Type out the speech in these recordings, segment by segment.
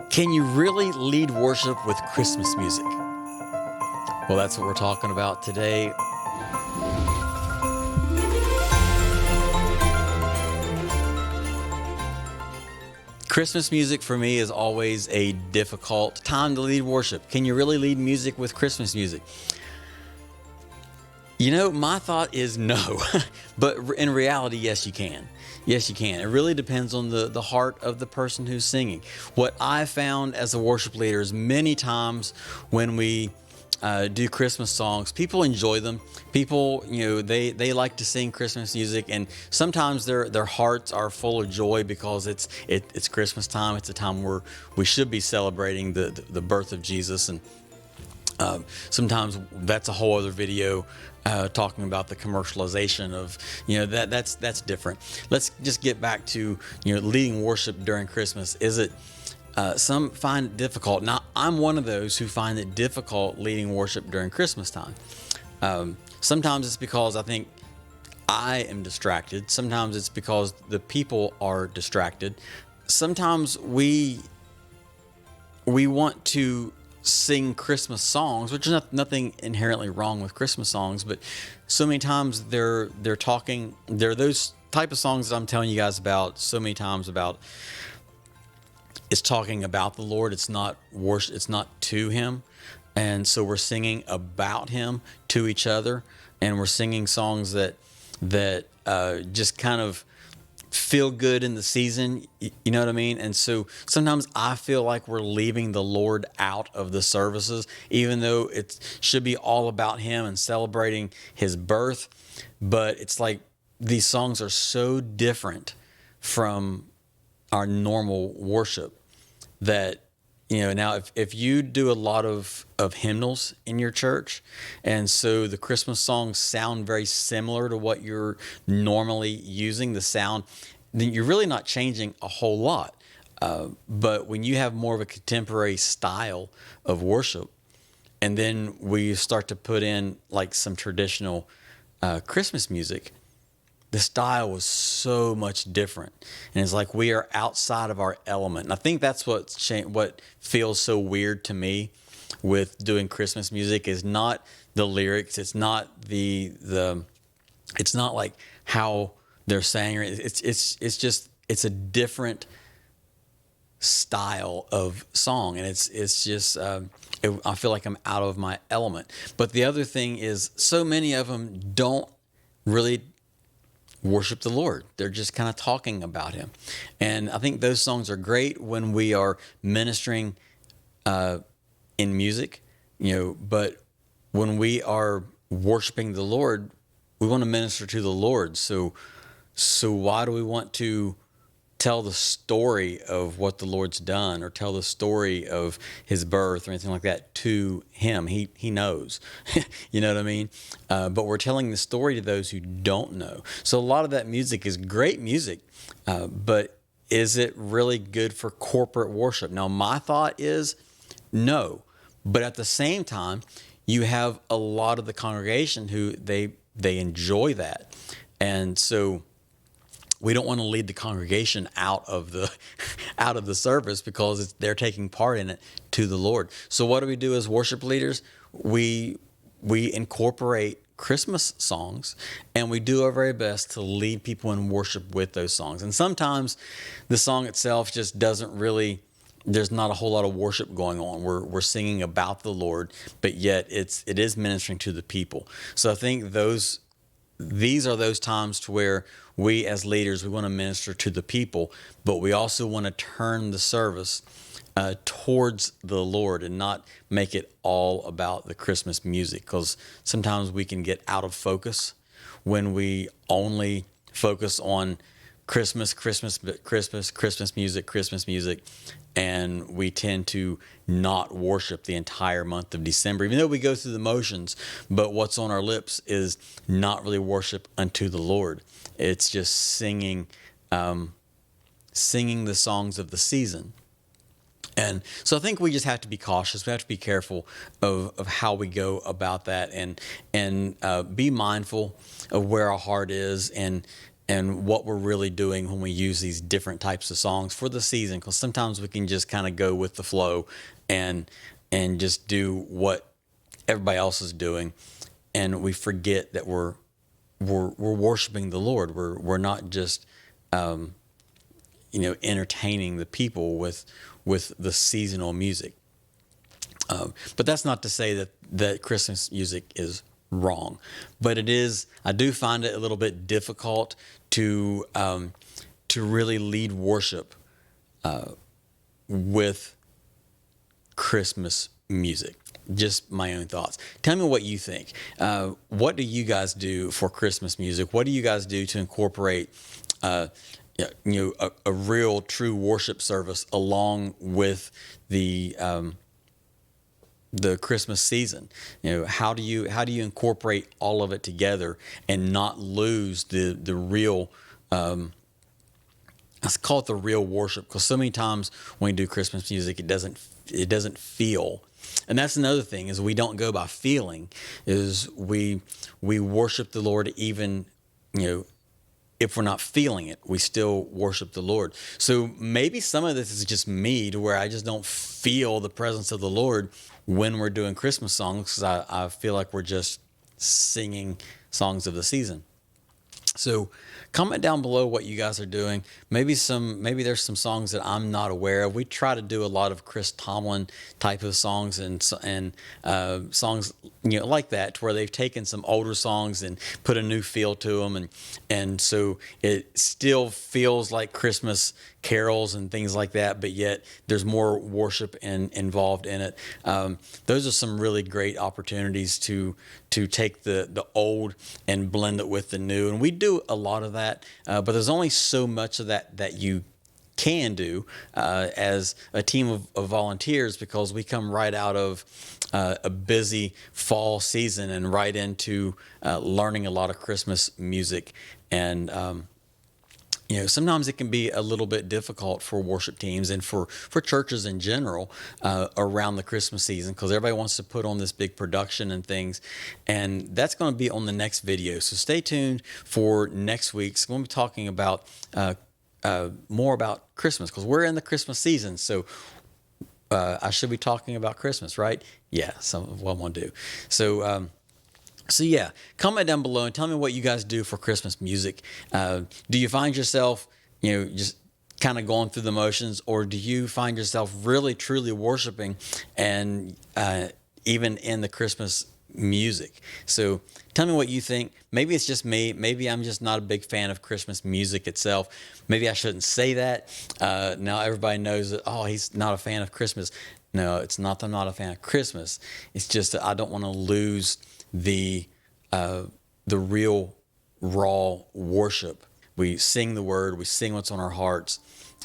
Can you really lead worship with Christmas music? Well, that's what we're talking about today. Christmas music for me is always a difficult time to lead worship. Can you really lead music with Christmas music? My thought is no, but in reality, yes, you can. Yes, you can. It really depends on the heart of the person who's singing. What I found as a worship leader is many times when we do Christmas songs, people enjoy them. People, they like to sing Christmas music, and sometimes their hearts are full of joy because it's Christmas time. It's a time where we should be celebrating the birth of Jesus, and sometimes that's a whole other video talking about the commercialization of that's different. Let's just get back to leading worship during Christmas. Is it some find it difficult? Now, I'm one of those who find it difficult leading worship during Christmas time. Sometimes it's because I think I am distracted. Sometimes it's because the people are distracted. Sometimes we want to sing Christmas songs, which is nothing inherently wrong with Christmas songs, but so many times they're those type of songs that I'm telling you guys about so many times about. It's talking about the Lord. It's not worship. It's not to Him, and so we're singing about Him to each other, and we're singing songs that just kind of feel good in the season. You know what I mean? And so sometimes I feel like we're leaving the Lord out of the services, even though it should be all about Him and celebrating His birth. But it's like these songs are so different from our normal worship that now if you do a lot of hymnals in your church, and so the Christmas songs sound very similar to what you're normally using the sound, then you're really not changing a whole lot. But when you have more of a contemporary style of worship, and then we start to put in like some traditional Christmas music, the style was so much different, and it's like we are outside of our element. And I think that's what feels so weird to me with doing Christmas music is not the lyrics. It's not it's not like how they're saying it. It's a different style of song, and it's just I feel like I'm out of my element. But the other thing is, so many of them don't really worship the Lord. They're just kind of talking about Him. And I think those songs are great when we are ministering in music, but when we are worshiping the Lord, we want to minister to the Lord. So why do we want to tell the story of what the Lord's done, or tell the story of His birth or anything like that to Him? He knows, you know what I mean? But we're telling the story to those who don't know. So a lot of that music is great music, but is it really good for corporate worship? Now, my thought is no, but at the same time, you have a lot of the congregation who they enjoy that. And so we don't want to lead the congregation out of the service because they're taking part in it to the Lord. So what do we do as worship leaders? We incorporate Christmas songs, and we do our very best to lead people in worship with those songs. And sometimes the song itself just doesn't really. There's not a whole lot of worship going on. We're singing about the Lord, but yet it is ministering to the people. So I think these are those times to where we as leaders, we want to minister to the people, but we also want to turn the service towards the Lord and not make it all about the Christmas music, because sometimes we can get out of focus when we only focus on Christmas music, and we tend to not worship the entire month of December, even though we go through the motions, but what's on our lips is not really worship unto the Lord. It's just singing the songs of the season. And so I think we just have to be cautious. We have to be careful of how we go about that, and be mindful of where our heart is, and and what we're really doing when we use these different types of songs for the season. Because sometimes we can just kind of go with the flow and just do what everybody else is doing, and we forget that we're worshiping the Lord. We're not just entertaining the people with the seasonal music. But that's not to say that Christmas music is wrong, but it is. I do find it a little bit difficult to really lead worship with Christmas music. Just my own thoughts. Tell me what you think. What do you guys do for Christmas music? What do you guys do to incorporate a real true worship service along with the Christmas season? How do you incorporate all of it together and not lose the real, let's call it the real worship? Because so many times when we do Christmas music, it doesn't feel. And that's another thing, is we don't go by feeling. Is we worship the Lord even if we're not feeling it, we still worship the Lord. So maybe some of this is just me, to where I just don't feel the presence of the Lord when we're doing Christmas songs, because I feel like we're just singing songs of the season. So comment down below what you guys are doing. Maybe there's some songs that I'm not aware of. We try to do a lot of Chris Tomlin type of songs and songs like that, to where they've taken some older songs and put a new feel to them, and so it still feels like Christmas carols and things like that, but yet there's more worship involved in it. Those are some really great opportunities to take the old and blend it with the new, and we do a lot of that, but there's only so much of that you can do as a team of volunteers, because we come right out of a busy fall season and right into learning a lot of Christmas music. And sometimes it can be a little bit difficult for worship teams and for churches in general around the Christmas season, because everybody wants to put on this big production and things. And that's going to be on the next video. So stay tuned for next week's. We're going to be talking about more about Christmas, because we're in the Christmas season. So I should be talking about Christmas, right? Yeah, some of what I'm going to do. So yeah, comment down below and tell me what you guys do for Christmas music. Do you find yourself, just kind of going through the motions, or do you find yourself really truly worshiping and even in the Christmas music? So tell me what you think. Maybe it's just me. Maybe I'm just not a big fan of Christmas music itself. Maybe I shouldn't say that. Now everybody knows that, oh, he's not a fan of Christmas. No, it's not that I'm not a fan of Christmas. It's just that I don't want to lose the real raw worship. We sing the word, we sing what's on our hearts,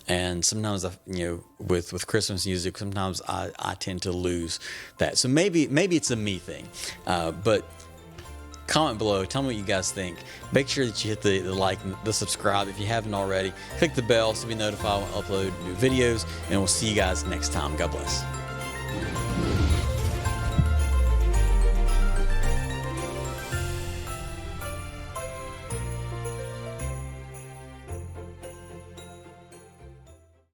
and sometimes with Christmas music, sometimes I tend to lose that. So maybe it's a me thing, but comment below, tell me what you guys think. Make sure that you hit the like and the subscribe if you haven't already. Click the bell so be notified when I upload new videos, and we'll see you guys next time. God bless.